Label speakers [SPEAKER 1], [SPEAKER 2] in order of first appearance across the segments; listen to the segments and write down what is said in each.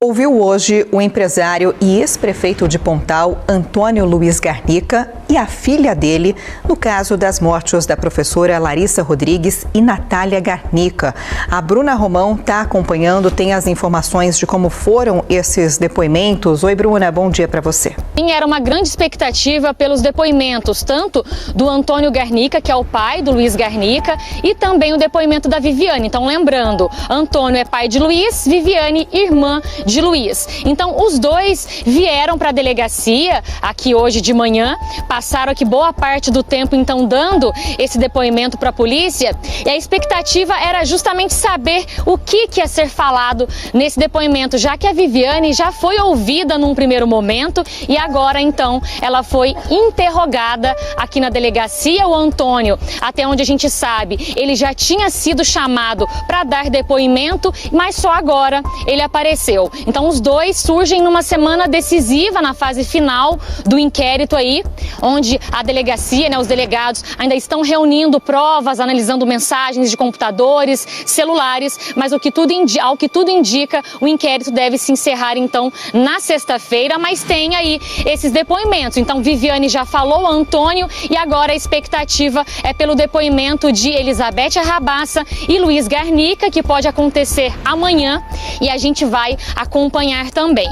[SPEAKER 1] Ouviu hoje o empresário e ex-prefeito de Pontal, Antônio Luiz Garnica, e a filha dele, no caso das mortes da professora Larissa Rodrigues e Natália Garnica. A Bruna Romão está acompanhando, tem as informações de como foram esses depoimentos. Oi, Bruna, bom dia para você.
[SPEAKER 2] Sim, era uma grande expectativa pelos depoimentos, tanto do Antônio Garnica, que é o pai do Luiz Garnica, e também o depoimento da Viviane. Então, lembrando, Antônio é pai de Luiz, Viviane, irmã de Luiz. Então, os dois vieram para a delegacia aqui hoje de manhã, passaram aqui boa parte do tempo, então, dando esse depoimento para a polícia, e a expectativa era justamente saber o que ia ser falado nesse depoimento, já que a Viviane já foi ouvida num primeiro momento e agora, então, ela foi interrogada aqui na delegacia. O Antônio, até onde a gente sabe, ele já tinha sido chamado para dar depoimento, mas só agora ele apareceu. Então, os dois surgem numa semana decisiva na fase final do inquérito aí, onde a delegacia, os delegados ainda estão reunindo provas, analisando mensagens de computadores, celulares, mas ao que tudo indica, o inquérito deve se encerrar, então, na sexta-feira, mas tem aí esses depoimentos. Então, Viviane já falou, Antônio, e agora a expectativa é pelo depoimento de Elizabeth Arrabaça e Luiz Garnica, que pode acontecer amanhã, e a gente vai acompanhar também.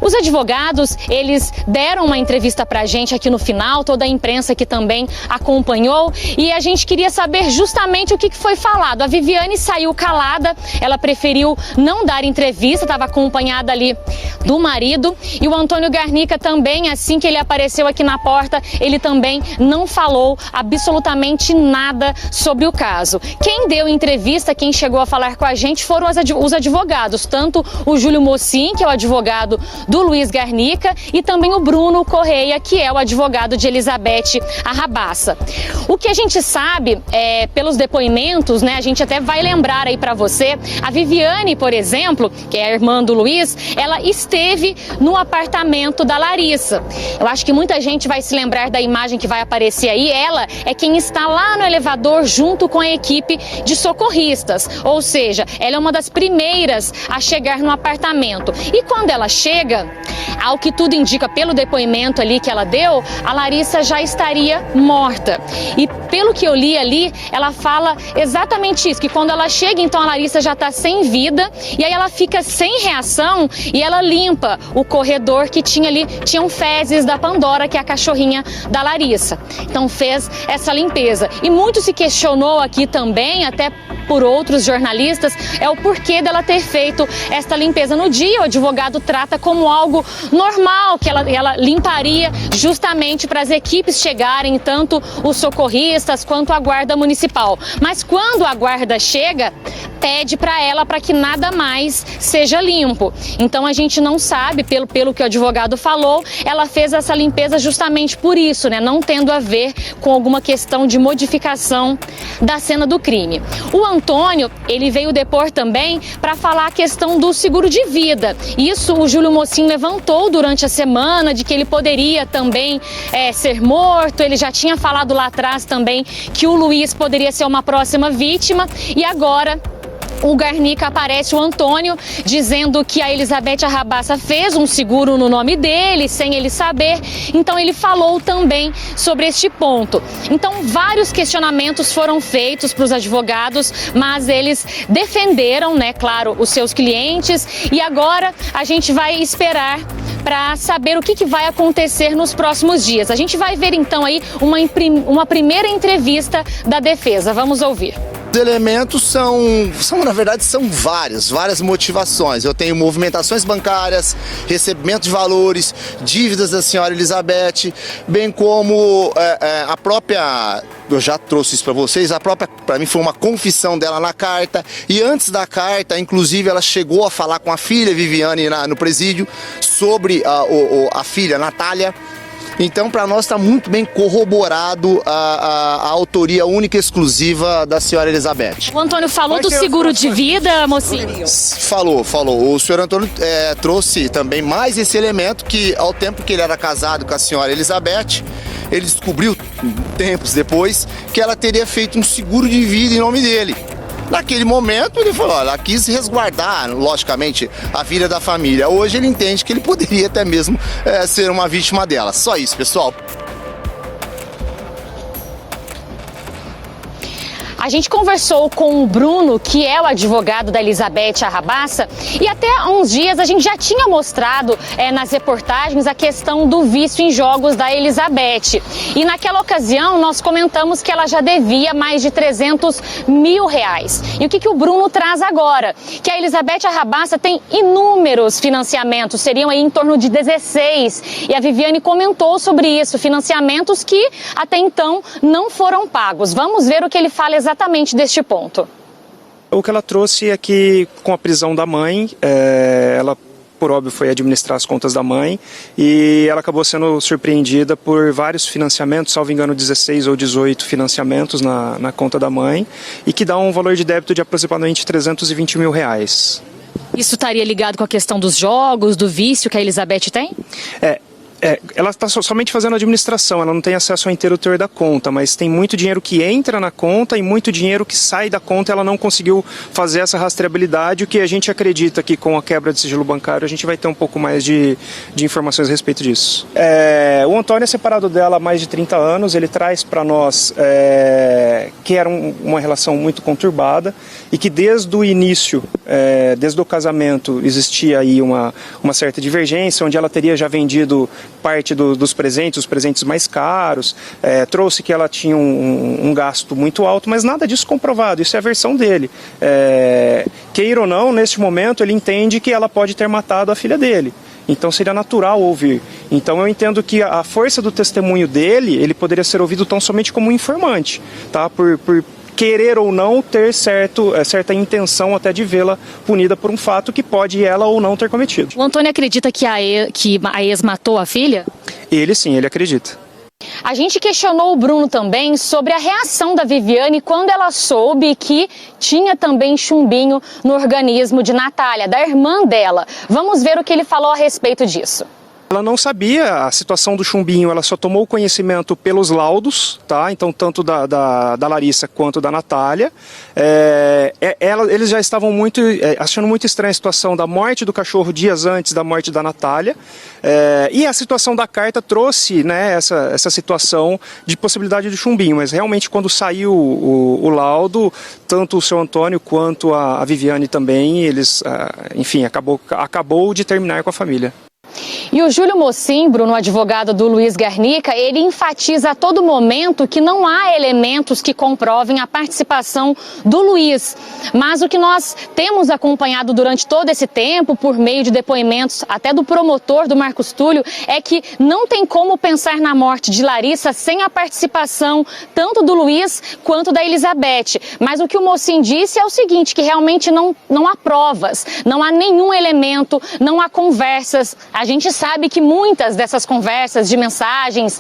[SPEAKER 2] Os advogados, eles deram uma entrevista pra gente aqui no final, toda a imprensa que também acompanhou, e a gente queria saber justamente o que foi falado. A Viviane saiu calada, ela preferiu não dar entrevista, estava acompanhada ali do marido, e o Antônio Garnica também, assim que ele apareceu aqui na porta, ele também não falou absolutamente nada sobre o caso. Quem deu entrevista, quem chegou a falar com a gente foram os advogados, tanto o Júlio Mocin, que é o advogado do Luiz Garnica, e também o Bruno Correia, que é o advogado de Elizabeth Arrabaça. O que a gente sabe, pelos depoimentos, a gente até vai lembrar aí para você, a Viviane, por exemplo, que é a irmã do Luiz, ela esteve no apartamento da Larissa. Eu acho que muita gente vai se lembrar da imagem que vai aparecer aí. Ela é quem está lá no elevador junto com a equipe de socorristas, ou seja, ela é uma das primeiras a chegar no apartamento. E quando ela chega, ao que tudo indica pelo depoimento ali que ela deu, a Larissa já estaria morta. E pelo que eu li ali, ela fala exatamente isso, que quando ela chega, então a Larissa já está sem vida, e aí ela fica sem reação e ela limpa o corredor que tinha ali, tinham fezes da Pandora, que é a cachorrinha da Larissa. Então fez essa limpeza. E muito se questionou aqui também, até por outros jornalistas, é o porquê dela ter feito esta limpeza no dia. O advogado trata como algo normal, que ela limparia justamente para as equipes chegarem, tanto os socorristas quanto a guarda municipal. Mas quando a guarda chega, pede para ela para que nada mais seja limpo. Então a gente não sabe, pelo que o advogado falou, ela fez essa limpeza justamente por isso, não tendo a ver com alguma questão de modificação da cena do crime. O Antônio, ele veio depor também para falar a questão do seguro de vida. Isso o Júlio Mocin levantou durante a semana, de que ele poderia também ser morto. Ele já tinha falado lá atrás também que o Luiz poderia ser uma próxima vítima, e agora o Garnica aparece, o Antônio, dizendo que a Elizabeth Arrabaça fez um seguro no nome dele, sem ele saber. Então ele falou também sobre este ponto. Então vários questionamentos foram feitos para os advogados, mas eles defenderam, claro, os seus clientes, e agora a gente vai esperar para saber o que vai acontecer nos próximos dias. A gente vai ver então aí uma primeira entrevista da defesa. Vamos ouvir.
[SPEAKER 3] Os elementos na verdade, são várias motivações. Eu tenho movimentações bancárias, recebimento de valores, dívidas da senhora Elizabeth, bem como a própria, eu já trouxe isso para vocês, para mim foi uma confissão dela na carta, e antes da carta, inclusive, ela chegou a falar com a filha Viviane no presídio sobre a filha Natália. Então, para nós está muito bem corroborado a autoria única e exclusiva da senhora Elizabeth.
[SPEAKER 2] O Antônio falou do seguro de vida, mocinho?
[SPEAKER 3] Falou. O senhor Antônio trouxe também mais esse elemento, que ao tempo que ele era casado com a senhora Elizabeth, ele descobriu, tempos depois, que ela teria feito um seguro de vida em nome dele. Naquele momento ele falou, olha, quis resguardar, logicamente, a vida da família. Hoje ele entende que ele poderia até mesmo ser uma vítima dela. Só isso, pessoal.
[SPEAKER 2] A gente conversou com o Bruno, que é o advogado da Elizabeth Arrabaça, e até há uns dias a gente já tinha mostrado nas reportagens a questão do vício em jogos da Elizabeth. E naquela ocasião nós comentamos que ela já devia mais de R$300 mil. E o que o Bruno traz agora? Que a Elizabeth Arrabaça tem inúmeros financiamentos, seriam aí em torno de 16. E a Viviane comentou sobre isso, financiamentos que até então não foram pagos. Vamos ver o que ele fala exatamente deste ponto.
[SPEAKER 4] O que ela trouxe é que, com a prisão da mãe, ela, por óbvio, foi administrar as contas da mãe e ela acabou sendo surpreendida por vários financiamentos, salvo engano 16 ou 18 financiamentos na conta da mãe, e que dá um valor de débito de aproximadamente R$320 mil.
[SPEAKER 2] Isso estaria ligado com a questão dos jogos, do vício que a Elizabeth tem?
[SPEAKER 4] Ela está somente fazendo administração, ela não tem acesso ao inteiro teor da conta, mas tem muito dinheiro que entra na conta e muito dinheiro que sai da conta. Ela não conseguiu fazer essa rastreabilidade, o que a gente acredita que com a quebra de sigilo bancário a gente vai ter um pouco mais de informações a respeito disso. O Antônio é separado dela há mais de 30 anos, ele traz para nós que era uma relação muito conturbada e que desde o início, desde o casamento, existia aí uma certa divergência, onde ela teria já vendido parte dos presentes, os presentes mais caros, trouxe que ela tinha um gasto muito alto, mas nada disso comprovado, isso é a versão dele. Queira ou não, neste momento ele entende que ela pode ter matado a filha dele. Então seria natural ouvir. Então eu entendo que a força do testemunho dele, ele poderia ser ouvido tão somente como um informante, tá? Por querer ou não ter certa intenção até de vê-la punida por um fato que pode ela ou não ter cometido.
[SPEAKER 2] O Antônio acredita que a ex matou a filha?
[SPEAKER 4] Ele sim, ele acredita.
[SPEAKER 2] A gente questionou o Bruno também sobre a reação da Viviane quando ela soube que tinha também chumbinho no organismo de Natália, da irmã dela. Vamos ver o que ele falou a respeito disso.
[SPEAKER 4] Ela não sabia a situação do chumbinho, ela só tomou conhecimento pelos laudos, tá? Então tanto da Larissa quanto da Natália. Eles já estavam achando muito estranha a situação da morte do cachorro dias antes da morte da Natália. E a situação da carta trouxe, né, essa situação de possibilidade de chumbinho, mas realmente quando saiu o laudo, tanto o seu Antônio quanto a Viviane também, eles, enfim, acabou de terminar com a família.
[SPEAKER 2] E o Júlio Mocim, Bruno, advogado do Luiz Garnica, ele enfatiza a todo momento que não há elementos que comprovem a participação do Luiz. Mas o que nós temos acompanhado durante todo esse tempo, por meio de depoimentos até do promotor do Marcos Túlio, é que não tem como pensar na morte de Larissa sem a participação tanto do Luiz quanto da Elizabeth. Mas o que o Mocim disse é o seguinte, que realmente não há provas, não há nenhum elemento, não há conversas. A gente sabe que muitas dessas conversas de mensagens,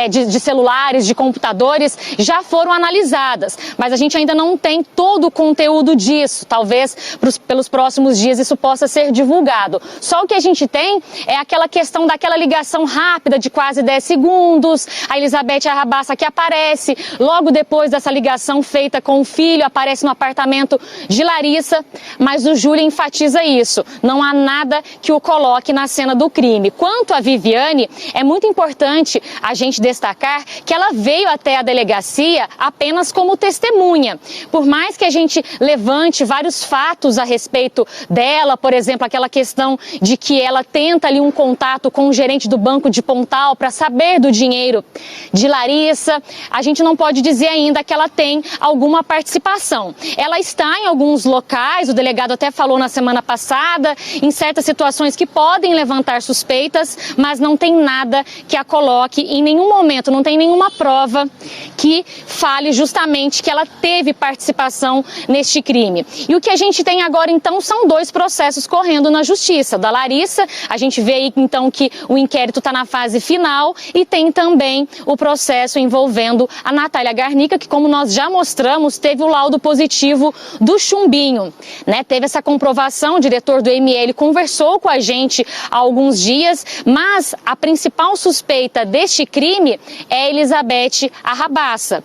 [SPEAKER 2] de celulares, de computadores, já foram analisadas, mas a gente ainda não tem todo o conteúdo disso. Talvez pelos próximos dias isso possa ser divulgado. Só o que a gente tem é aquela questão daquela ligação rápida de quase 10 segundos, a Elizabeth Arrabaça que aparece, logo depois dessa ligação feita com o filho, aparece no apartamento de Larissa, mas o Júlio enfatiza isso, não há nada que o coloque na cena do crime. Quanto a Viviane, é muito importante a gente destacar que ela veio até a delegacia apenas como testemunha. Por mais que a gente levante vários fatos a respeito dela, por exemplo, aquela questão de que ela tenta ali um contato com o gerente do Banco de Pontal para saber do dinheiro de Larissa, a gente não pode dizer ainda que ela tem alguma participação. Ela está em alguns locais, o delegado até falou na semana passada, em certas situações que podem levantar suspeitas, mas não tem nada que a coloque em nenhum momento, não tem nenhuma prova que fale justamente que ela teve participação neste crime. E o que a gente tem agora então são 2 processos correndo na justiça. Da Larissa, a gente vê aí então que o inquérito está na fase final e tem também o processo envolvendo a Natália Garnica, que como nós já mostramos, teve o laudo positivo do chumbinho, né? Teve essa comprovação, o diretor do ML conversou com a gente há alguns dias famílias, mas a principal suspeita deste crime é Elizabeth Arrabaça.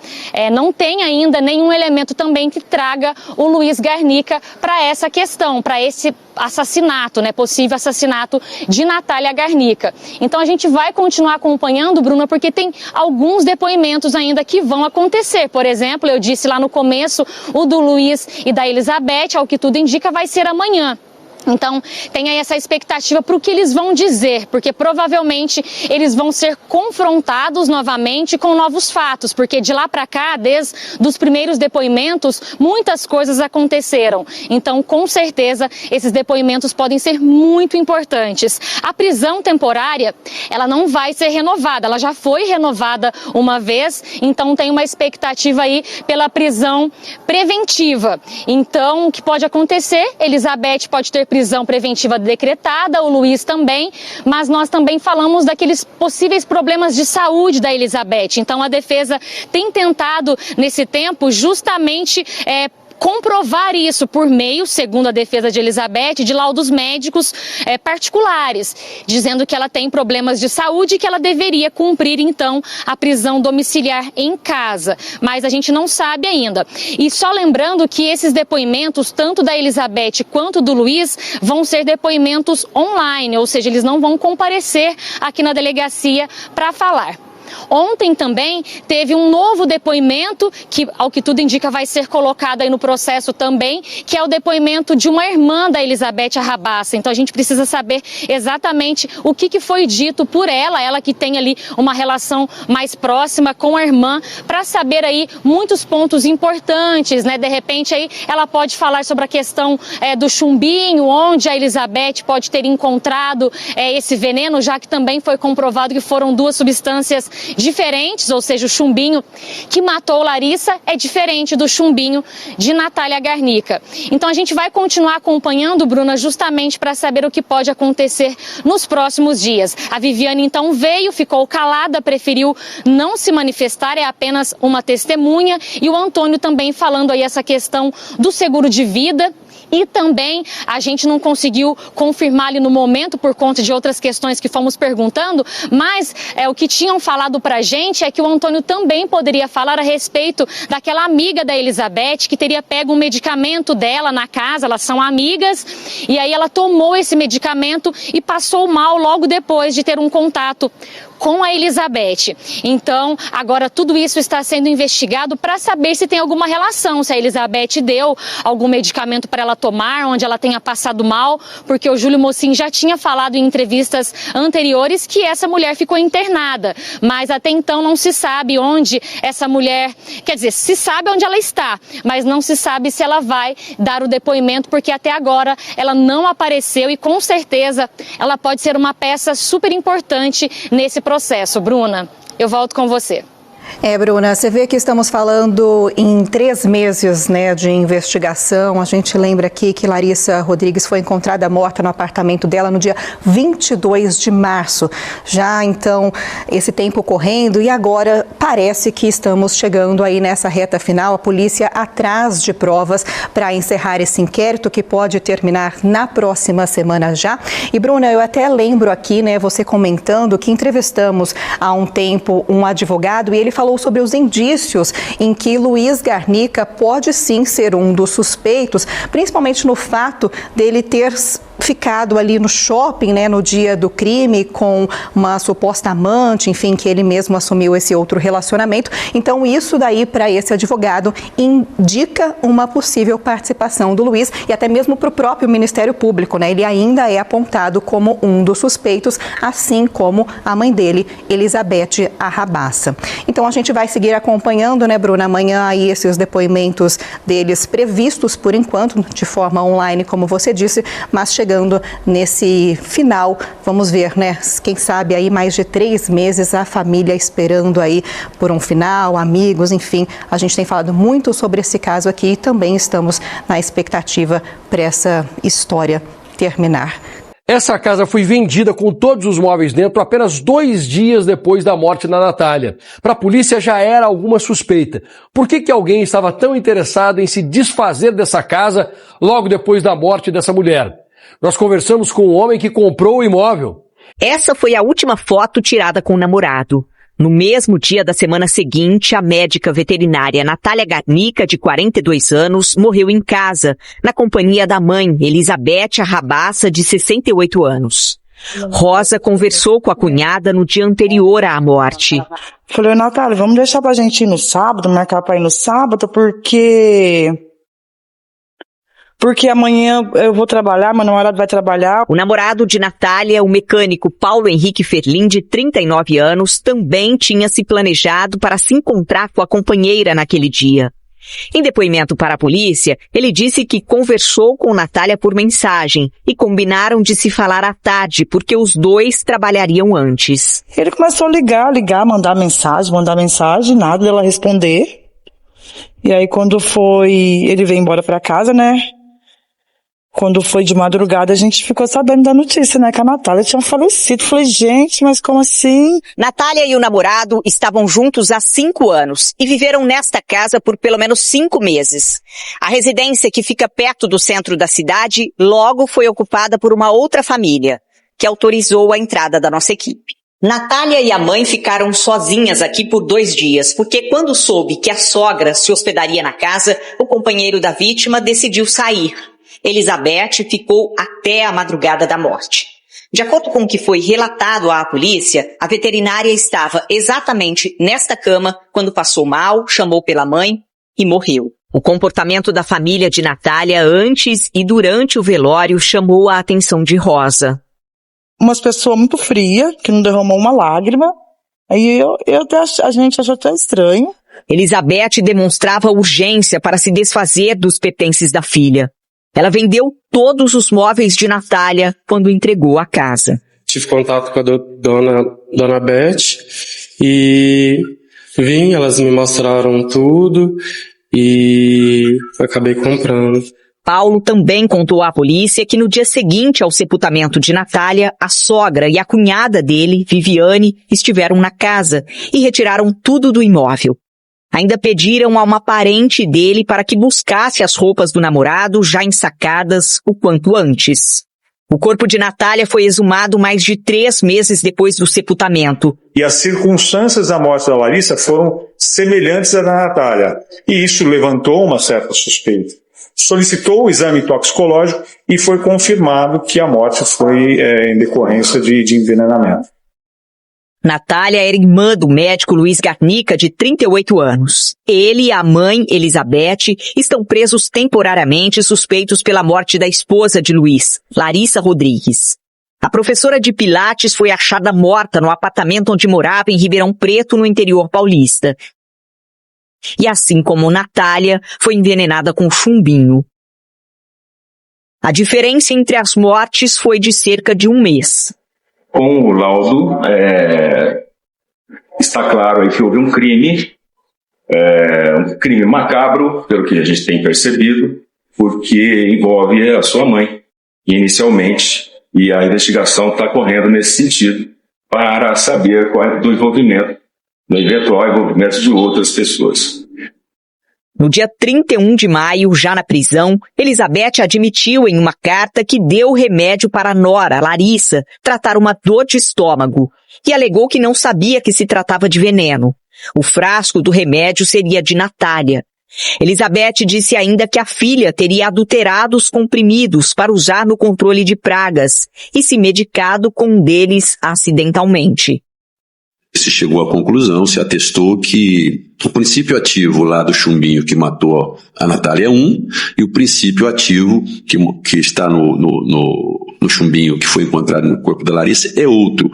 [SPEAKER 2] Não tem ainda nenhum elemento também que traga o Luiz Garnica para essa questão, para esse assassinato, possível assassinato de Natália Garnica. Então a gente vai continuar acompanhando, Bruna, porque tem alguns depoimentos ainda que vão acontecer. Por exemplo, eu disse lá no começo, o do Luiz e da Elizabeth, ao que tudo indica, vai ser amanhã. Então, tem aí essa expectativa para o que eles vão dizer, porque provavelmente eles vão ser confrontados novamente com novos fatos, porque de lá para cá, desde os primeiros depoimentos, muitas coisas aconteceram. Então, com certeza, esses depoimentos podem ser muito importantes. A prisão temporária, ela não vai ser renovada, ela já foi renovada uma vez, então tem uma expectativa aí pela prisão preventiva. Então, o que pode acontecer? Elizabeth pode ter prisão preventiva decretada, o Luiz também, mas nós também falamos daqueles possíveis problemas de saúde da Elizabeth. Então a defesa tem tentado nesse tempo justamente comprovar isso por meio, segundo a defesa de Elizabeth, de laudos médicos particulares, dizendo que ela tem problemas de saúde e que ela deveria cumprir, então, a prisão domiciliar em casa. Mas a gente não sabe ainda. E só lembrando que esses depoimentos, tanto da Elizabeth quanto do Luiz, vão ser depoimentos online, ou seja, eles não vão comparecer aqui na delegacia para falar. Ontem também teve um novo depoimento, que ao que tudo indica vai ser colocado aí no processo também, que é o depoimento de uma irmã da Elizabeth Arrabaça. Então a gente precisa saber exatamente o que foi dito por ela que tem ali uma relação mais próxima com a irmã, para saber aí muitos pontos importantes, De repente aí ela pode falar sobre a questão do chumbinho, onde a Elizabeth pode ter encontrado esse veneno, já que também foi comprovado que foram duas substâncias diferentes, ou seja, o chumbinho que matou Larissa é diferente do chumbinho de Natália Garnica. Então a gente vai continuar acompanhando, Bruna, justamente para saber o que pode acontecer nos próximos dias. A Viviane então veio, ficou calada, preferiu não se manifestar, é apenas uma testemunha, e o Antônio também falando aí essa questão do seguro de vida. E também a gente não conseguiu confirmar ali no momento por conta de outras questões que fomos perguntando, mas o que tinham falado pra gente é que o Antônio também poderia falar a respeito daquela amiga da Elizabeth que teria pego um medicamento dela na casa, elas são amigas, e aí ela tomou esse medicamento e passou mal logo depois de ter um contato com a Elizabeth. Então, agora tudo isso está sendo investigado para saber se tem alguma relação, se a Elizabeth deu algum medicamento para ela tomar, onde ela tenha passado mal, porque o Júlio Mocin já tinha falado em entrevistas anteriores que essa mulher ficou internada, mas até então não se sabe onde essa mulher, quer dizer, se sabe onde ela está, mas não se sabe se ela vai dar o depoimento, porque até agora ela não apareceu e com certeza ela pode ser uma peça super importante nesse processo. Bruna, eu volto com você.
[SPEAKER 1] Bruna, você vê que estamos falando em 3 meses, de investigação. A gente lembra aqui que Larissa Rodrigues foi encontrada morta no apartamento dela no dia 22 de março. Já então, esse tempo correndo, e agora parece que estamos chegando aí nessa reta final. A polícia atrás de provas para encerrar esse inquérito, que pode terminar na próxima semana já. E Bruna, eu até lembro aqui, você comentando que entrevistamos há um tempo um advogado e ele falou sobre os indícios em que Luiz Garnica pode sim ser um dos suspeitos, principalmente no fato dele ter ficado ali no shopping, no dia do crime com uma suposta amante, enfim, que ele mesmo assumiu esse outro relacionamento. Então isso daí para esse advogado indica uma possível participação do Luiz e até mesmo para o próprio Ministério Público, Ele ainda é apontado como um dos suspeitos, assim como a mãe dele, Elizabeth Arrabaça. Então a gente vai seguir acompanhando, Bruna, amanhã aí esses depoimentos deles previstos por enquanto de forma online, como você disse, mas chegando nesse final, vamos ver, quem sabe aí mais de 3 meses a família esperando aí por um final, amigos, enfim, a gente tem falado muito sobre esse caso aqui e também estamos na expectativa para essa história terminar.
[SPEAKER 5] Essa casa foi vendida com todos os móveis dentro apenas 2 dias depois da morte da Natália. Para a polícia já era alguma suspeita. Por que alguém estava tão interessado em se desfazer dessa casa logo depois da morte dessa mulher? Nós conversamos com um homem que comprou o imóvel.
[SPEAKER 6] Essa foi a última foto tirada com o namorado. No mesmo dia da semana seguinte, a médica veterinária Natália Garnica, de 42 anos, morreu em casa, na companhia da mãe, Elizabeth Rabassa, de 68 anos. Rosa conversou com a cunhada no dia anterior à morte.
[SPEAKER 7] Falei, Natália, vamos deixar pra gente ir no sábado, marcar pra ir no sábado, porque amanhã eu vou trabalhar, meu namorado vai trabalhar.
[SPEAKER 6] O namorado de Natália, o mecânico Paulo Henrique Ferlin, de 39 anos, também tinha se planejado para se encontrar com a companheira naquele dia. Em depoimento para a polícia, ele disse que conversou com Natália por mensagem e combinaram de se falar à tarde, porque os dois trabalhariam antes.
[SPEAKER 7] Ele começou a ligar, mandar mensagem, nada dela responder. E aí quando ele veio embora pra casa, né? Quando foi de madrugada, a gente ficou sabendo da notícia, né? Que a Natália tinha falecido. Falei, gente, mas como assim?
[SPEAKER 6] Natália e o namorado estavam juntos há 5 anos e viveram nesta casa por pelo menos 5 meses. A residência, que fica perto do centro da cidade, logo foi ocupada por uma outra família, que autorizou a entrada da nossa equipe. Natália e a mãe ficaram sozinhas aqui por 2 dias, porque quando soube que a sogra se hospedaria na casa, o companheiro da vítima decidiu sair. Elizabeth ficou até a madrugada da morte. De acordo com o que foi relatado à polícia, a veterinária estava exatamente nesta cama quando passou mal, chamou pela mãe e morreu. O comportamento da família de Natália antes e durante o velório chamou a atenção de Rosa.
[SPEAKER 7] Umas pessoas muito frias, que não derramou uma lágrima. Aí a gente achou até estranho.
[SPEAKER 6] Elizabeth demonstrava urgência para se desfazer dos pertences da filha. Ela vendeu todos os móveis de Natália quando entregou a casa.
[SPEAKER 8] Tive contato com a dona Beth e vim, elas me mostraram tudo e acabei comprando.
[SPEAKER 6] Paulo também contou à polícia que no dia seguinte ao sepultamento de Natália, a sogra e a cunhada dele, Viviane, estiveram na casa e retiraram tudo do imóvel. Ainda pediram a uma parente dele para que buscasse as roupas do namorado já ensacadas o quanto antes. O corpo de Natália foi exumado mais de 3 meses depois do sepultamento.
[SPEAKER 9] E as circunstâncias da morte da Larissa foram semelhantes à da Natália. E isso levantou uma certa suspeita. Solicitou o exame toxicológico e foi confirmado que a morte foi em decorrência de envenenamento.
[SPEAKER 6] Natália era irmã do médico Luiz Garnica, de 38 anos. Ele e a mãe, Elizabeth, estão presos temporariamente suspeitos pela morte da esposa de Luiz, Larissa Rodrigues. A professora de Pilates foi achada morta no apartamento onde morava em Ribeirão Preto, no interior paulista. E assim como Natália, foi envenenada com chumbinho. A diferença entre as mortes foi de cerca de 1 mês.
[SPEAKER 10] Com o laudo, está claro aí que houve um crime macabro, pelo que a gente tem percebido, porque envolve a sua mãe, inicialmente, e a investigação está correndo nesse sentido, para saber qual é do envolvimento, do eventual envolvimento de outras pessoas.
[SPEAKER 6] No dia 31 de maio, já na prisão, Elizabeth admitiu em uma carta que deu remédio para a nora, Larissa, tratar uma dor de estômago e alegou que não sabia que se tratava de veneno. O frasco do remédio seria de Natália. Elizabeth disse ainda que a filha teria adulterado os comprimidos para usar no controle de pragas e se medicado com um deles acidentalmente.
[SPEAKER 11] Se chegou à conclusão, se atestou que o princípio ativo lá do chumbinho que matou a Natália é um, e o princípio ativo que está no chumbinho que foi encontrado no corpo da Larissa é outro.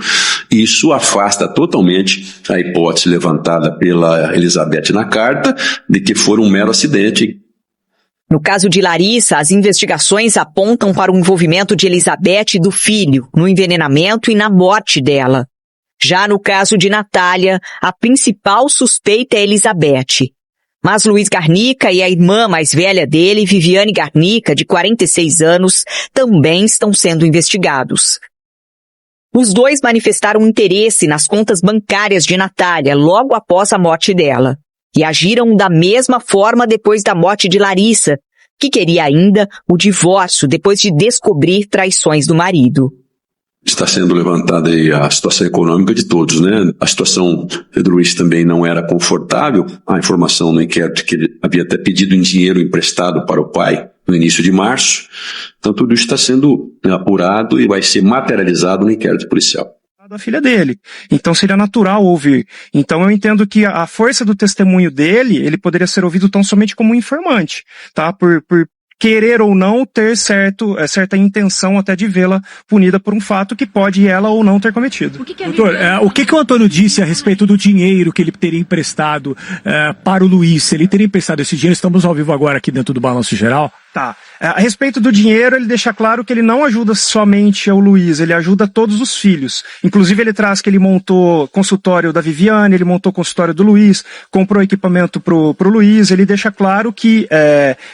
[SPEAKER 11] Isso afasta totalmente a hipótese levantada pela Elizabeth na carta de que foi um mero acidente.
[SPEAKER 6] No caso de Larissa, as investigações apontam para o envolvimento de Elizabeth e do filho no envenenamento e na morte dela. Já no caso de Natália, a principal suspeita é Elizabeth. Mas Luiz Garnica e a irmã mais velha dele, Viviane Garnica, de 46 anos, também estão sendo investigados. Os dois manifestaram interesse nas contas bancárias de Natália logo após a morte dela. E agiram da mesma forma depois da morte de Larissa, que queria ainda o divórcio depois de descobrir traições do marido.
[SPEAKER 11] está sendo levantada aí a situação econômica de todos, né? A situação do Luiz também não era confortável. A informação no inquérito que ele havia até pedido em dinheiro emprestado para o pai no início de março. Então tudo isso está sendo apurado e vai ser materializado no inquérito policial.
[SPEAKER 4] Da filha dele. Então seria natural ouvir. Então eu entendo que a força do testemunho dele, ele poderia ser ouvido tão somente como um informante, tá? Por querer ou não ter certa intenção até de vê-la punida por um fato que pode ela ou não ter cometido.
[SPEAKER 12] Doutor, o que o Antônio disse a respeito do dinheiro que ele teria emprestado para o Luiz? Se ele teria emprestado esse dinheiro, estamos ao vivo agora aqui dentro do Balanço Geral.
[SPEAKER 4] Tá. A respeito do dinheiro, ele deixa claro que ele não ajuda somente ao Luiz, ele ajuda todos os filhos. Inclusive ele traz que ele montou consultório da Viviane, ele montou consultório do Luiz, comprou equipamento pro Luiz, ele deixa claro que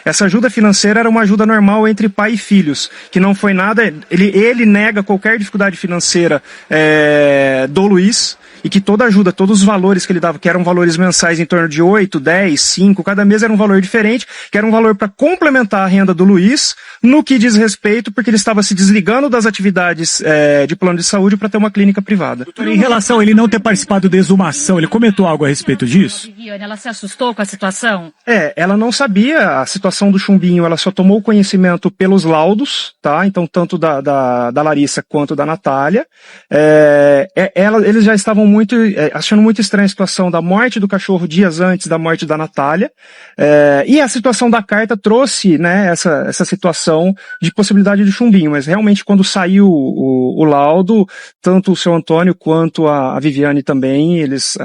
[SPEAKER 4] essa ajuda financeira era uma ajuda normal entre pai e filhos, que não foi nada, ele nega qualquer dificuldade financeira do Luiz, e que toda ajuda, todos os valores que ele dava, que eram valores mensais em torno de 8, 10, 5, cada mês era um valor diferente, que era um valor para complementar a renda do Luiz, no que diz respeito, porque ele estava se desligando das atividades de plano de saúde para ter uma clínica privada.
[SPEAKER 12] Doutor, em relação a ele não ter participado da exumação, ele comentou algo a respeito disso?
[SPEAKER 2] Viviane, ela se assustou com a situação?
[SPEAKER 4] Ela não sabia a situação do chumbinho, ela só tomou conhecimento pelos laudos, tá? Então, tanto da Larissa quanto da Natália. Eles já estavam achando muito estranha a situação da morte do cachorro dias antes da morte da Natália, e a situação da carta trouxe, né, essa situação de possibilidade de chumbinho, mas realmente quando saiu o laudo, tanto o seu Antônio quanto a Viviane também, eles,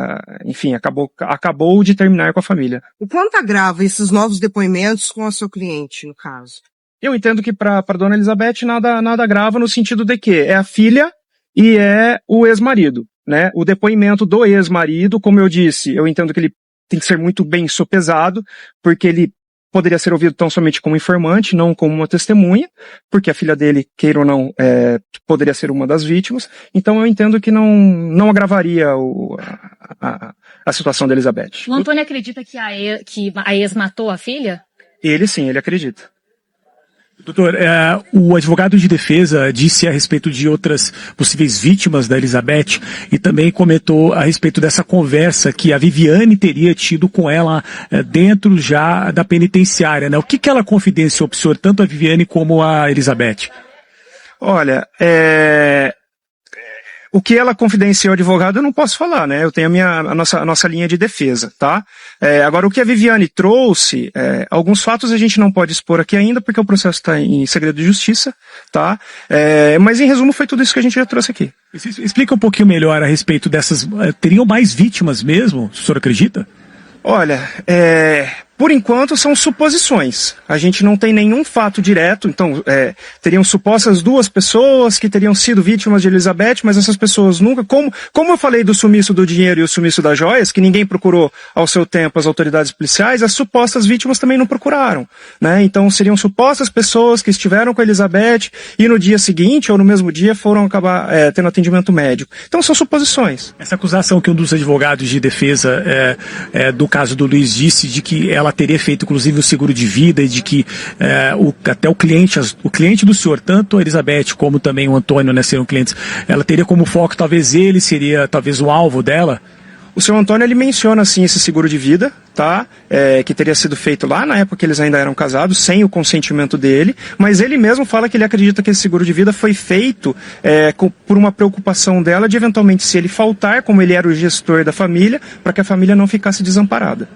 [SPEAKER 4] enfim, acabou de terminar com a família.
[SPEAKER 13] O quanto agrava esses novos depoimentos com a seu cliente, no caso?
[SPEAKER 4] Eu entendo que para dona Elizabeth nada agrava no sentido de que é a filha e é o ex-marido. Né? O depoimento do ex-marido, como eu disse, eu entendo que ele tem que ser muito bem sopesado, porque ele poderia ser ouvido tão somente como informante, não como uma testemunha, porque a filha dele, queira ou não, poderia ser uma das vítimas. Então eu entendo que não agravaria a situação da Elizabeth.
[SPEAKER 2] O Antônio acredita que a ex matou a filha?
[SPEAKER 4] Ele sim, ele acredita.
[SPEAKER 12] Doutor, o advogado de defesa disse a respeito de outras possíveis vítimas da Elizabeth e também comentou a respeito dessa conversa que a Viviane teria tido com ela dentro já da penitenciária, né? O que ela confidenciou para o senhor, tanto a Viviane como a Elizabeth?
[SPEAKER 4] Olha, o que ela confidenciou ao advogado eu não posso falar, né? Eu tenho a nossa linha de defesa, tá? Agora, o que a Viviane trouxe, alguns fatos a gente não pode expor aqui ainda, porque o processo está em segredo de justiça, tá? Mas, em resumo, foi tudo isso que a gente já trouxe aqui.
[SPEAKER 12] Explica um pouquinho melhor a respeito dessas... Teriam mais vítimas mesmo, o senhor acredita?
[SPEAKER 4] Olha, por enquanto são suposições. A gente não tem nenhum fato direto, então teriam supostas 2 pessoas que teriam sido vítimas de Elizabeth, mas essas pessoas nunca, como eu falei do sumiço do dinheiro e o sumiço das joias, que ninguém procurou ao seu tempo as autoridades policiais, as supostas vítimas também não procuraram, né? Então seriam supostas pessoas que estiveram com a Elizabeth e no dia seguinte ou no mesmo dia foram acabar tendo atendimento médico. Então são suposições.
[SPEAKER 12] Essa acusação que um dos advogados de defesa do caso do Luiz disse de que ela teria feito inclusive o seguro de vida e de que até o cliente do senhor, tanto a Elizabeth como também o Antônio, né, seriam clientes, ela teria como foco, talvez ele seria talvez o alvo dela?
[SPEAKER 4] O seu Antônio, ele menciona sim esse seguro de vida, tá? Que teria sido feito lá na época que eles ainda eram casados, sem o consentimento dele, mas ele mesmo fala que ele acredita que esse seguro de vida foi feito por uma preocupação dela de eventualmente, se ele faltar, como ele era o gestor da família, para que a família não ficasse desamparada.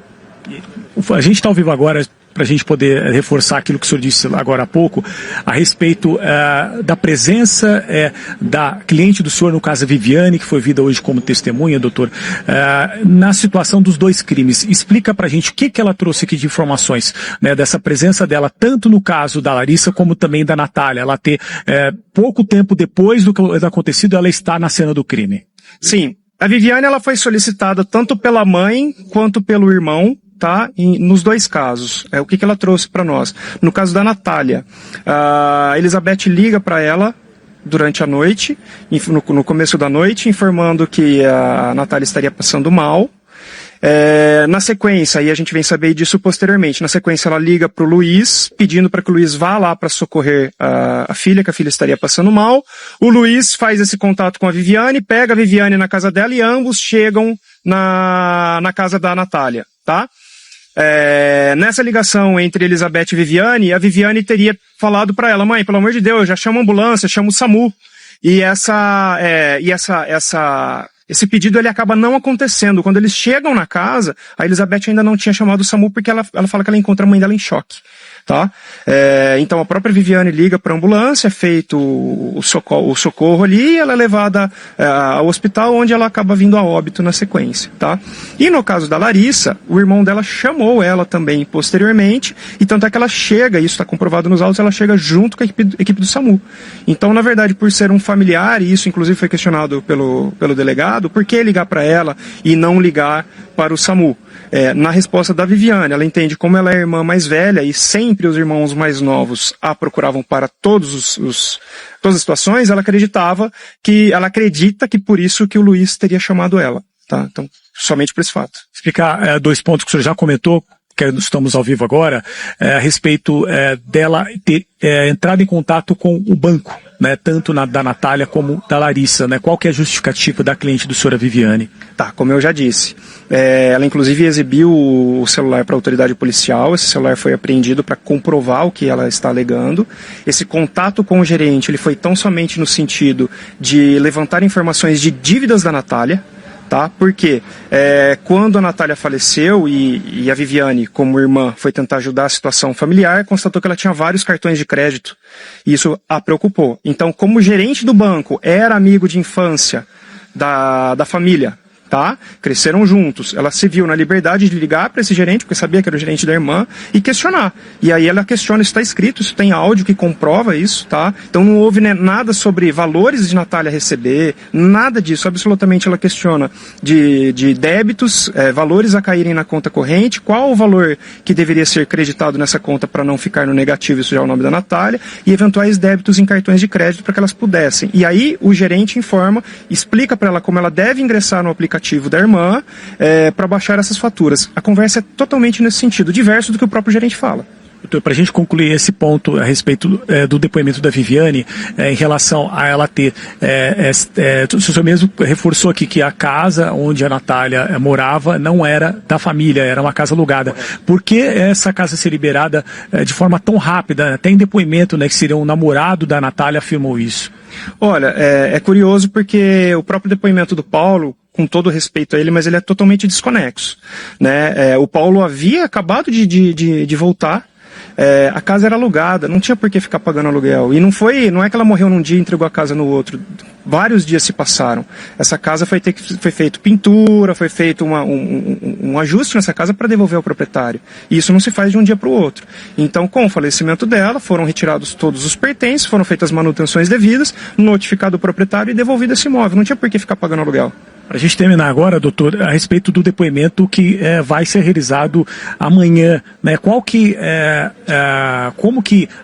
[SPEAKER 12] A gente está ao vivo agora para a gente poder reforçar aquilo que o senhor disse agora há pouco, a respeito da presença da cliente do senhor, no caso a Viviane, que foi vista hoje como testemunha, doutor, na situação dos 2 crimes. Explica para a gente o que ela trouxe aqui de informações, né, dessa presença dela, tanto no caso da Larissa como também da Natália, ela ter pouco tempo depois do que acontecido, ela está na cena do crime.
[SPEAKER 4] Sim, a Viviane ela foi solicitada tanto pela mãe quanto pelo irmão, tá? Nos 2 casos. O que ela trouxe para nós? No caso da Natália, a Elizabeth liga para ela durante a noite, no começo da noite, informando que a Natália estaria passando mal. Na sequência, aí a gente vem saber disso posteriormente, na sequência ela liga pro Luiz, pedindo para que o Luiz vá lá para socorrer a filha, que a filha estaria passando mal. O Luiz faz esse contato com a Viviane, pega a Viviane na casa dela e ambos chegam na casa da Natália, tá? Nessa ligação entre Elizabeth e Viviane, a Viviane teria falado para ela: mãe, pelo amor de Deus, já chama a ambulância, chama o SAMU. E esse pedido ele acaba não acontecendo. Quando eles chegam na casa, a Elizabeth ainda não tinha chamado o SAMU porque ela fala que ela encontra a mãe dela em choque. Tá? Então a própria Viviane liga para a ambulância, é feito o socorro ali, e ela é levada ao hospital, onde ela acaba vindo a óbito na sequência. Tá? E no caso da Larissa, o irmão dela chamou ela também posteriormente, e tanto é que ela chega, isso está comprovado nos autos, ela chega junto com a equipe do SAMU. Então, na verdade, por ser um familiar, e isso inclusive foi questionado pelo delegado, por que ligar para ela e não ligar para o SAMU? Na resposta da Viviane, ela entende como ela é a irmã mais velha e sempre os irmãos mais novos a procuravam para todas as situações, ela acredita que por isso que o Luiz teria chamado ela, tá? Então, somente por esse fato.
[SPEAKER 12] Explicar 2 pontos que o senhor já comentou, que estamos ao vivo agora, a respeito dela ter entrado em contato com o banco, né, tanto da Natália como da Larissa, né? Qual que é a justificativa da cliente do senhor Viviane?
[SPEAKER 4] Tá, como eu já disse, ela inclusive exibiu o celular para a autoridade policial. Esse celular foi apreendido para comprovar o que ela está alegando. Esse contato com o gerente ele foi tão somente no sentido de levantar informações de dívidas da Natália, tá? Porque quando a Natália faleceu e a Viviane, como irmã, foi tentar ajudar a situação familiar, constatou que ela tinha vários cartões de crédito. E isso a preocupou. Então, como o gerente do banco era amigo de infância da família, tá? Cresceram juntos. Ela se viu na liberdade de ligar para esse gerente, porque sabia que era o gerente da irmã, e questionar. E aí ela questiona, isso está escrito, isso tem áudio que comprova isso, tá? Então não houve nada sobre valores de Natália receber, nada disso. Absolutamente ela questiona de débitos, valores a caírem na conta corrente, qual o valor que deveria ser creditado nessa conta para não ficar no negativo, isso já é o nome da Natália, e eventuais débitos em cartões de crédito para que elas pudessem. E aí o gerente informa, explica para ela como ela deve ingressar no aplicativo da irmã para baixar essas faturas. A conversa é totalmente nesse sentido, diverso do que o próprio gerente fala.
[SPEAKER 12] Doutor, para a gente concluir esse ponto a respeito do depoimento da Viviane, em relação a ela ter, o senhor mesmo reforçou aqui que a casa onde a Natália morava não era da família, era uma casa alugada. Por que essa casa ser liberada de forma tão rápida? Até em depoimento, né, que seria um namorado da Natália afirmou isso.
[SPEAKER 4] Olha, é curioso porque o próprio depoimento do Paulo, com todo respeito a ele, mas ele é totalmente desconexo, né? O Paulo havia acabado de voltar. A casa era alugada, não tinha por que ficar pagando aluguel. E não é que ela morreu num dia e entregou a casa no outro. Vários dias se passaram. Essa casa foi feito pintura, foi feito um ajuste nessa casa para devolver ao proprietário. E isso não se faz de um dia para o outro. Então, com o falecimento dela, foram retirados todos os pertences, foram feitas as manutenções devidas, notificado o proprietário e devolvido esse imóvel. Não tinha por que ficar pagando aluguel.
[SPEAKER 12] Para a gente terminar agora, doutor, a respeito do depoimento que vai ser realizado amanhã, né? Como que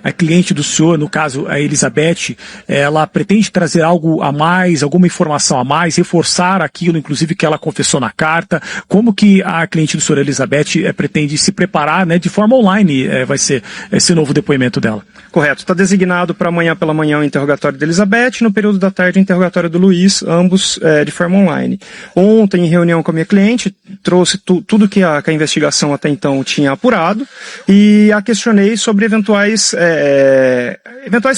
[SPEAKER 12] a cliente do senhor, no caso a Elizabeth, ela pretende trazer algo a mais, alguma informação a mais, reforçar aquilo, inclusive que ela confessou na carta? Como que a cliente do senhor Elizabeth pretende se preparar, né? De forma online vai ser esse novo depoimento dela?
[SPEAKER 4] Correto, está designado para amanhã pela manhã o interrogatório da Elizabeth, no período da tarde o interrogatório do Luiz, ambos de forma online. Ontem, em reunião com a minha cliente, trouxe tudo que a investigação até então tinha apurado e a questionei sobre eventuais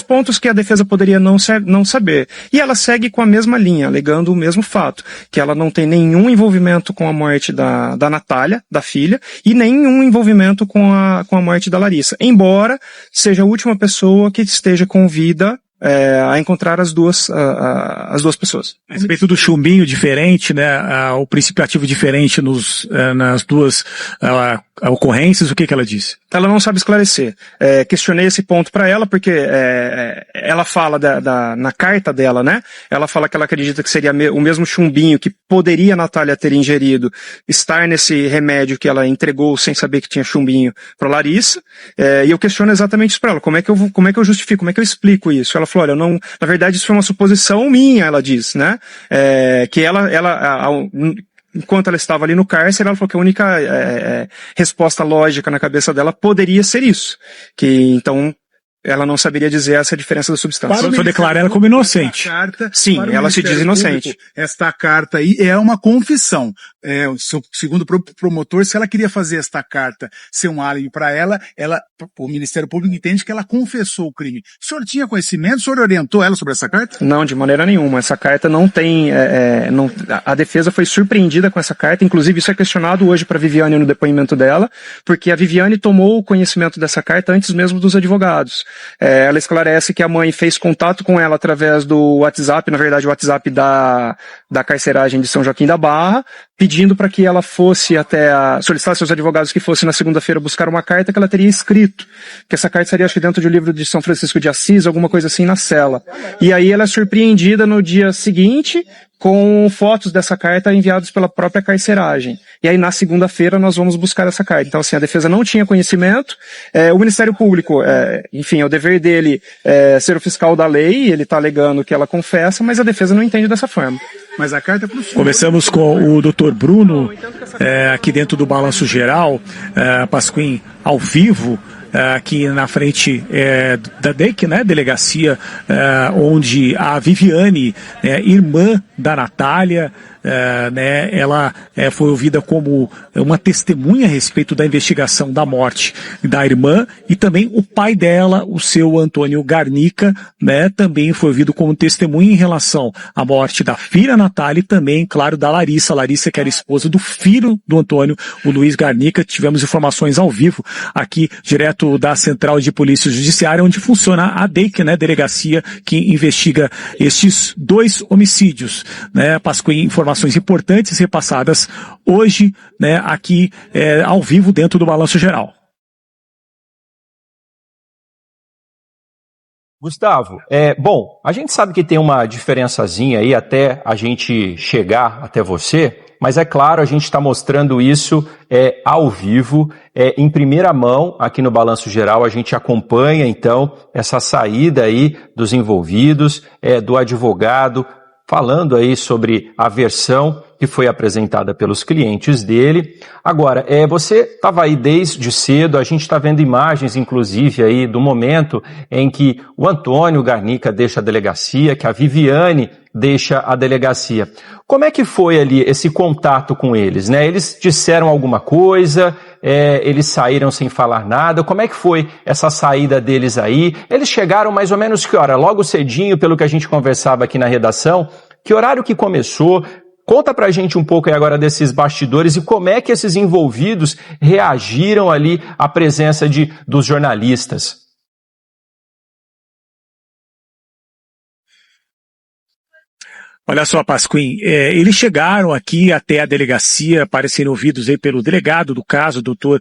[SPEAKER 4] pontos que a defesa poderia não saber. E ela segue com a mesma linha, alegando o mesmo fato, que ela não tem nenhum envolvimento com a morte da Natália, da filha, e nenhum envolvimento com a morte da Larissa, embora seja a última pessoa que esteja com vida a encontrar as duas pessoas.
[SPEAKER 12] A respeito do chumbinho diferente, né, o princípio ativo diferente nas duas ocorrências, o que ela disse?
[SPEAKER 4] Ela não sabe esclarecer. Questionei esse ponto para ela, porque ela fala na carta dela, né? Ela fala que ela acredita que seria o mesmo chumbinho que poderia a Natália ter ingerido, estar nesse remédio que ela entregou sem saber que tinha chumbinho para Larissa. E eu questiono exatamente isso para ela. Como é que eu justifico? Como é que eu explico isso? Ela falou, olha, na verdade isso foi uma suposição minha, ela diz, né? Que enquanto ela estava ali no cárcere, ela falou que a única resposta lógica na cabeça dela poderia ser isso, que então ela não saberia dizer essa diferença da substância.
[SPEAKER 12] Só declara ela como inocente.
[SPEAKER 4] Sim, ela se diz inocente.
[SPEAKER 14] Esta carta aí é uma confissão. Segundo o promotor, se ela queria fazer esta carta ser um álibi para ela, o Ministério Público entende que ela confessou o crime. O senhor tinha conhecimento? O senhor orientou ela sobre essa carta?
[SPEAKER 4] Não, de maneira nenhuma. Essa carta não tem... a defesa foi surpreendida com essa carta. Inclusive, isso é questionado hoje para a Viviane no depoimento dela, porque a Viviane tomou o conhecimento dessa carta antes mesmo dos advogados. Ela esclarece que a mãe fez contato com ela através do WhatsApp, na verdade o WhatsApp da carceragem de São Joaquim da Barra, pedindo para que ela fosse solicitasse aos advogados que fossem na segunda-feira buscar uma carta que ela teria escrito, que essa carta estaria, acho que dentro do livro de São Francisco de Assis, alguma coisa assim, na cela. E aí ela é surpreendida no dia seguinte com fotos dessa carta enviadas pela própria carceragem. E aí na segunda-feira nós vamos buscar essa carta. Então assim, a defesa não tinha conhecimento, o Ministério Público, enfim, é o dever dele ser o fiscal da lei, ele está alegando que ela confessa, mas a defesa não entende dessa forma.
[SPEAKER 14] Mas a carta é pro senhor.
[SPEAKER 12] Começamos com o Dr. Bruno, aqui dentro do Balanço Geral, Pasquim, ao vivo, aqui na frente da DEC, né, delegacia, onde a Viviane, irmã da Natália, ela foi ouvida como uma testemunha a respeito da investigação da morte da irmã, e também o pai dela, o seu Antônio Garnica, também foi ouvido como testemunha em relação à morte da filha Natália e também, claro, da Larissa que era esposa do filho do Antônio, o Luiz Garnica. Tivemos informações ao vivo aqui, direto da Central de Polícia Judiciária, onde funciona a DEIC, delegacia que investiga estes 2 homicídios, Pasquim, informações importantes repassadas hoje, aqui ao vivo dentro do Balanço Geral.
[SPEAKER 15] Gustavo, bom, a gente sabe que tem uma diferençazinha aí até a gente chegar até você, mas é claro, a gente está mostrando isso ao vivo, em primeira mão, aqui no Balanço Geral. A gente acompanha, então, essa saída aí dos envolvidos, do advogado, falando aí sobre a versão que foi apresentada pelos clientes dele. Agora, você estava aí desde cedo, a gente está vendo imagens, inclusive, aí do momento em que o Antônio Garnica deixa a delegacia, que a Viviane deixa a delegacia. Como é que foi ali esse contato com eles, Eles disseram alguma coisa, eles saíram sem falar nada? Como é que foi essa saída deles aí? Eles chegaram mais ou menos que hora? Logo cedinho, pelo que a gente conversava aqui na redação, que horário que começou? Conta pra gente um pouco aí agora desses bastidores e como é que esses envolvidos reagiram ali à presença dos jornalistas.
[SPEAKER 12] Olha só, Pasquim, eles chegaram aqui até a delegacia para serem ouvidos aí pelo delegado do caso, doutor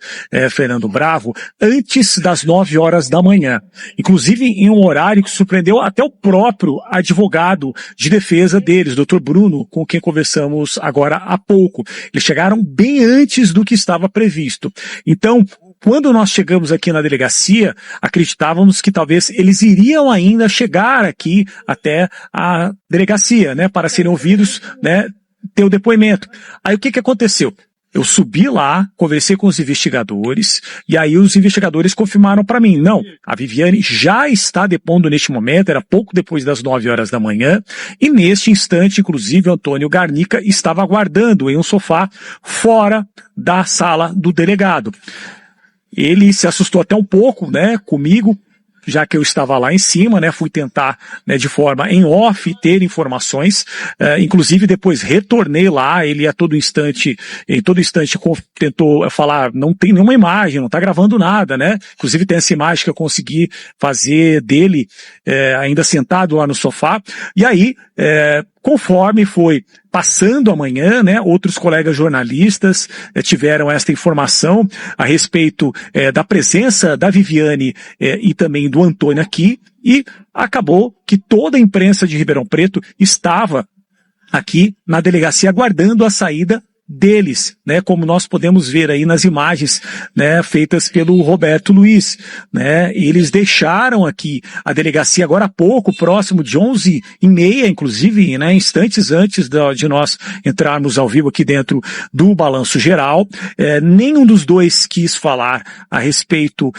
[SPEAKER 12] Fernando Bravo, antes das 9 horas da manhã. Inclusive em um horário que surpreendeu até o próprio advogado de defesa deles, doutor Bruno, com quem conversamos agora há pouco. Eles chegaram bem antes do que estava previsto. Então, quando nós chegamos aqui na delegacia, acreditávamos que talvez eles iriam ainda chegar aqui até a delegacia, para serem ouvidos, ter o depoimento. Aí o que aconteceu? Eu subi lá, conversei com os investigadores, e aí os investigadores confirmaram para mim, não, a Viviane já está depondo neste momento, era pouco depois das 9 horas da manhã, e neste instante, inclusive, o Antônio Garnica estava aguardando em um sofá fora da sala do delegado. Ele se assustou até um pouco, comigo, já que eu estava lá em cima, fui tentar, de forma em off, ter informações, inclusive depois retornei lá, ele em todo instante tentou falar, não tem nenhuma imagem, não está gravando nada, inclusive tem essa imagem que eu consegui fazer dele, ainda sentado lá no sofá, e aí, conforme foi passando a manhã, outros colegas jornalistas tiveram esta informação a respeito da presença da Viviane e também do Antônio aqui, e acabou que toda a imprensa de Ribeirão Preto estava aqui na delegacia aguardando a saída deles, né, como nós podemos ver aí nas imagens, né, feitas pelo Roberto Luiz, né, e eles deixaram aqui a delegacia agora há pouco, próximo de 11h30, inclusive, né, instantes antes de nós entrarmos ao vivo aqui dentro do Balanço Geral. Nenhum dos dois quis falar a respeito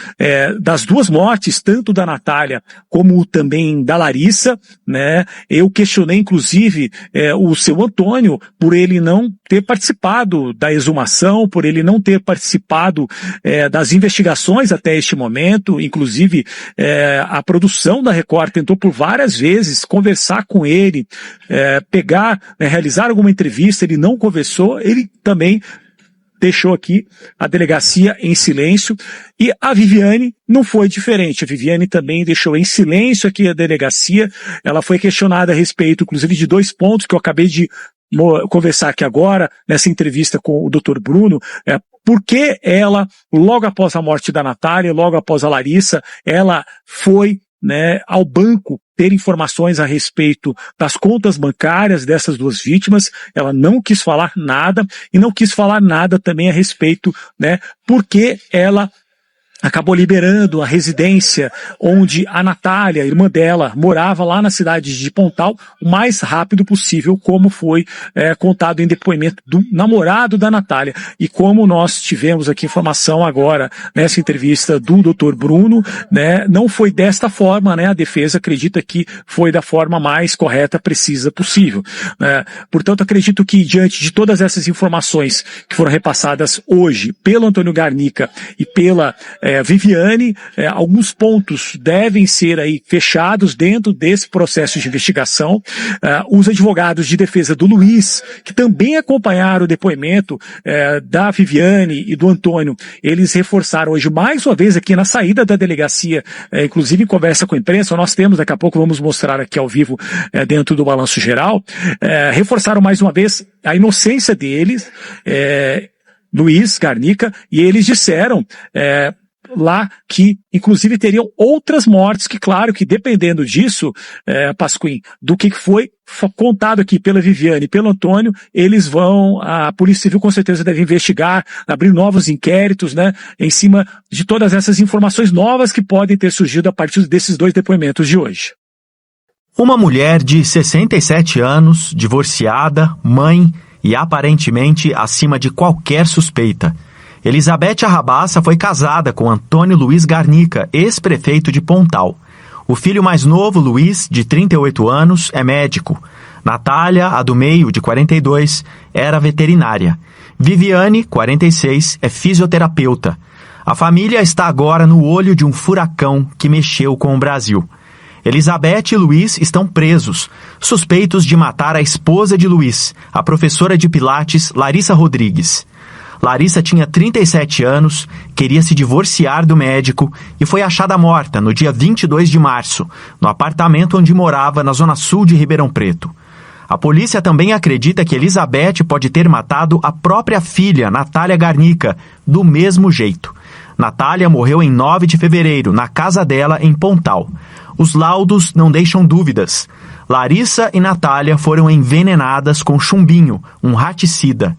[SPEAKER 12] das duas mortes, tanto da Natália como também da Larissa, né. Eu questionei, inclusive, o seu Antônio por ele não ter participado da exumação, por ele não ter participado das investigações até este momento. Inclusive, a produção da Record tentou por várias vezes conversar com ele, realizar alguma entrevista, ele não conversou, ele também deixou aqui a delegacia em silêncio, e a Viviane não foi diferente. A Viviane também deixou em silêncio aqui a delegacia. Ela foi questionada a respeito, inclusive, de 2 pontos que eu acabei de conversar aqui agora, nessa entrevista com o Dr. Bruno, por que ela, logo após a morte da Natália, logo após a Larissa, ela foi, né, ao banco ter informações a respeito das contas bancárias dessas duas vítimas. Ela não quis falar nada, e não quis falar nada também a respeito, né, porque ela acabou liberando a residência onde a Natália, a irmã dela, morava lá na cidade de Pontal o mais rápido possível, como foi contado em depoimento do namorado da Natália. E como nós tivemos aqui informação agora nessa entrevista do Dr. Bruno, né, não foi desta forma, né, a defesa acredita que foi da forma mais correta, precisa possível. Portanto, acredito que diante de todas essas informações que foram repassadas hoje pelo Antônio Garnica e pela Viviane, alguns pontos devem ser aí fechados dentro desse processo de investigação. Os advogados de defesa do Luiz, que também acompanharam o depoimento da Viviane e do Antônio, eles reforçaram hoje mais uma vez aqui na saída da delegacia, inclusive em conversa com a imprensa, nós temos, daqui a pouco vamos mostrar aqui ao vivo dentro do Balanço Geral, reforçaram mais uma vez a inocência deles, Luiz Garnica, e eles disseram lá que, inclusive, teriam outras mortes, que claro que dependendo disso, Pasquim, do que foi contado aqui pela Viviane e pelo Antônio, a Polícia Civil com certeza deve investigar, abrir novos inquéritos, né, em cima de todas essas informações novas que podem ter surgido a partir desses 2 depoimentos de hoje.
[SPEAKER 16] Uma mulher de 67 anos, divorciada, mãe e aparentemente acima de qualquer suspeita. Elizabeth Arrabaça foi casada com Antônio Luiz Garnica, ex-prefeito de Pontal. O filho mais novo, Luiz, de 38 anos, é médico. Natália, a do meio, de 42, era veterinária. Viviane, 46, é fisioterapeuta. A família está agora no olho de um furacão que mexeu com o Brasil. Elizabeth e Luiz estão presos, suspeitos de matar a esposa de Luiz, a professora de Pilates, Larissa Rodrigues. Larissa tinha 37 anos, queria se divorciar do médico e foi achada morta no dia 22 de março, no apartamento onde morava na zona sul de Ribeirão Preto. A polícia também acredita que Elizabeth pode ter matado a própria filha, Natália Garnica, do mesmo jeito. Natália morreu em 9 de fevereiro, na casa dela em Pontal. Os laudos não deixam dúvidas. Larissa e Natália foram envenenadas com chumbinho, um raticida.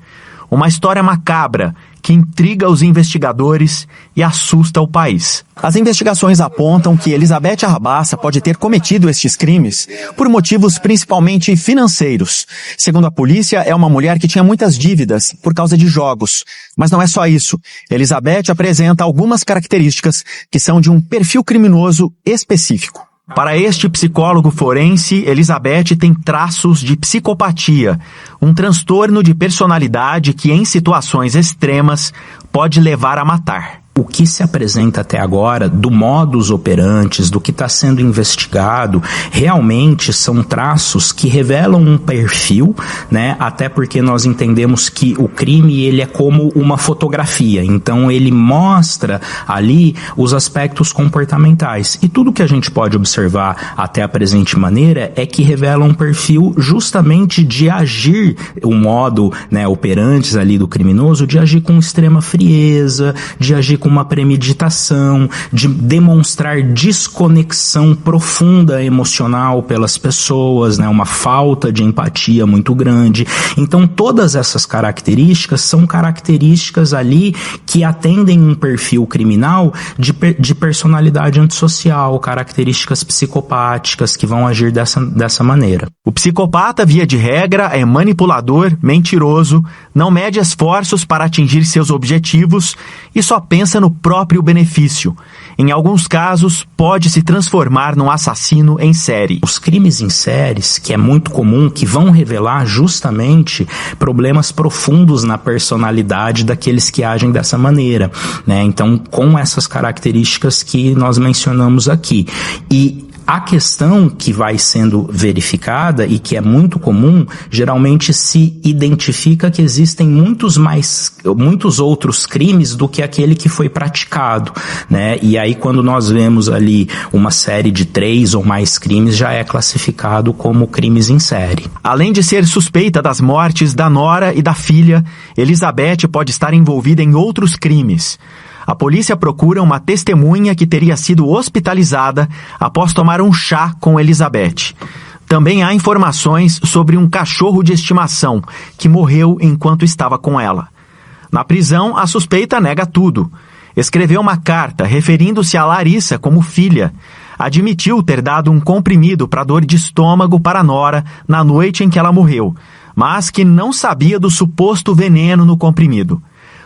[SPEAKER 16] Uma história macabra que intriga os investigadores e assusta o país. As investigações apontam que Elizabeth Arrabaça pode ter cometido estes crimes por motivos principalmente financeiros. Segundo a polícia, é uma mulher que tinha muitas dívidas por causa de jogos. Mas não é só isso. Elizabeth apresenta algumas características que são de um perfil criminoso específico. Para este psicólogo forense, Elizabeth tem traços de psicopatia, um transtorno de personalidade que, em situações extremas, pode levar a matar.
[SPEAKER 17] O que se apresenta até agora, do modus operandi, do que está sendo investigado, realmente são traços que revelam um perfil, né? Até porque nós entendemos que o crime ele é como uma fotografia, então ele mostra ali os aspectos comportamentais. E tudo que a gente pode observar até a presente maneira é que revela um perfil justamente de agir, o modo, né, operantes ali do criminoso, de agir com extrema frieza, de agir indica uma premeditação, de demonstrar desconexão profunda emocional pelas pessoas, né? Uma falta de empatia muito grande. Então, todas essas características são características ali que atendem um perfil criminal de personalidade antissocial, características psicopáticas que vão agir dessa maneira.
[SPEAKER 16] O psicopata, via de regra, é manipulador, mentiroso, não mede esforços para atingir seus objetivos e só pensa no próprio benefício. Em alguns casos, pode se transformar num assassino em série.
[SPEAKER 17] Os crimes em séries, que é muito comum, que vão revelar justamente problemas profundos na personalidade daqueles que agem dessa maneira, né? Então, com essas características que nós mencionamos aqui. E a questão que vai sendo verificada e que é muito comum, geralmente se identifica que existem muitos outros crimes do que aquele que foi praticado, né? E aí quando nós vemos ali uma série de 3 ou mais crimes, já é classificado como crimes em série.
[SPEAKER 16] Além de ser suspeita das mortes da nora e da filha, Elizabeth pode estar envolvida em outros crimes. A polícia procura uma testemunha que teria sido hospitalizada após tomar um chá com Elizabeth. Também há informações sobre um cachorro de estimação que morreu enquanto estava com ela. Na prisão, a suspeita nega tudo. Escreveu uma carta referindo-se a Larissa como filha. Admitiu ter dado um comprimido para dor de estômago para a nora na noite em que ela morreu, mas que não sabia do suposto veneno no comprimido.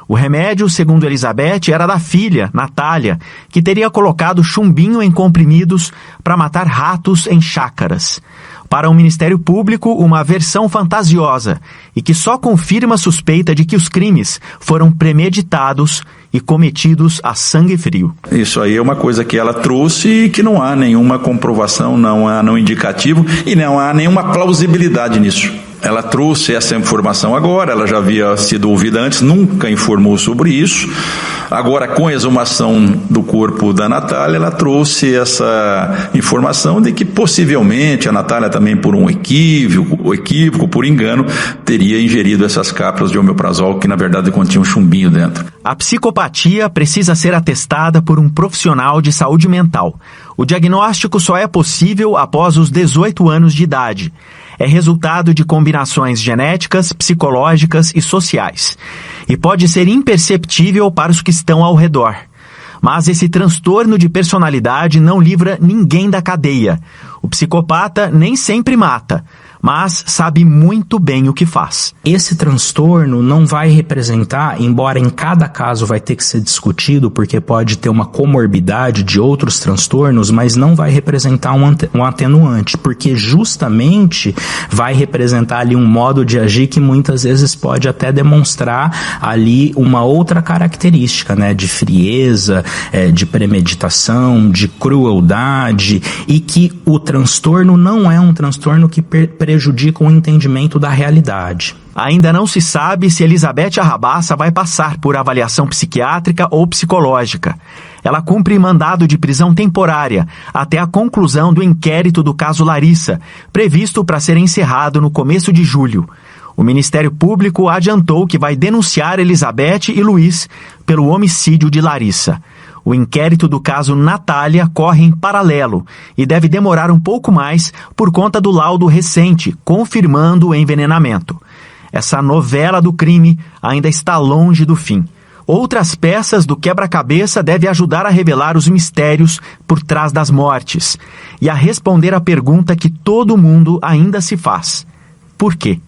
[SPEAKER 16] O remédio, segundo Elizabeth, era da filha, Natália, que teria colocado chumbinho em comprimidos para matar ratos em chácaras. Para o Ministério Público, uma versão fantasiosa e que só confirma a suspeita de que os crimes foram premeditados e cometidos a sangue frio.
[SPEAKER 18] Isso aí é uma coisa que ela trouxe e que não há nenhuma comprovação, não há nenhum indicativo e não há nenhuma plausibilidade nisso. Ela trouxe essa informação agora, ela já havia sido ouvida antes, nunca informou sobre isso. Agora, com a exumação do corpo da Natália, ela trouxe essa informação de que possivelmente a Natália também por um equívoco, por engano, teria ingerido essas cápsulas de omeprazol que na verdade continham chumbinho dentro.
[SPEAKER 16] A psicopatia precisa ser atestada por um profissional de saúde mental. O diagnóstico só é possível após os 18 anos de idade. É resultado de combinações genéticas, psicológicas e sociais. E pode ser imperceptível para os que estão ao redor. Mas esse transtorno de personalidade não livra ninguém da cadeia. O psicopata nem sempre mata, mas sabe muito bem o que faz.
[SPEAKER 17] Esse transtorno não vai representar, embora em cada caso vai ter que ser discutido, porque pode ter uma comorbidade de outros transtornos, mas não vai representar um atenuante, porque justamente vai representar ali um modo de agir que muitas vezes pode até demonstrar ali uma outra característica, né, de frieza, de premeditação, de crueldade, e que o transtorno não é um transtorno que prejudica o entendimento da realidade.
[SPEAKER 16] Ainda não se sabe se Elizabeth Arrabaça vai passar por avaliação psiquiátrica ou psicológica. Ela cumpre mandado de prisão temporária até a conclusão do inquérito do caso Larissa, previsto para ser encerrado no começo de julho. O Ministério Público adiantou que vai denunciar Elizabeth e Luiz pelo homicídio de Larissa. O inquérito do caso Natália corre em paralelo e deve demorar um pouco mais por conta do laudo recente, confirmando o envenenamento. Essa novela do crime ainda está longe do fim. Outras peças do quebra-cabeça devem ajudar a revelar os mistérios por trás das mortes e a responder à pergunta que todo mundo ainda se faz: por quê?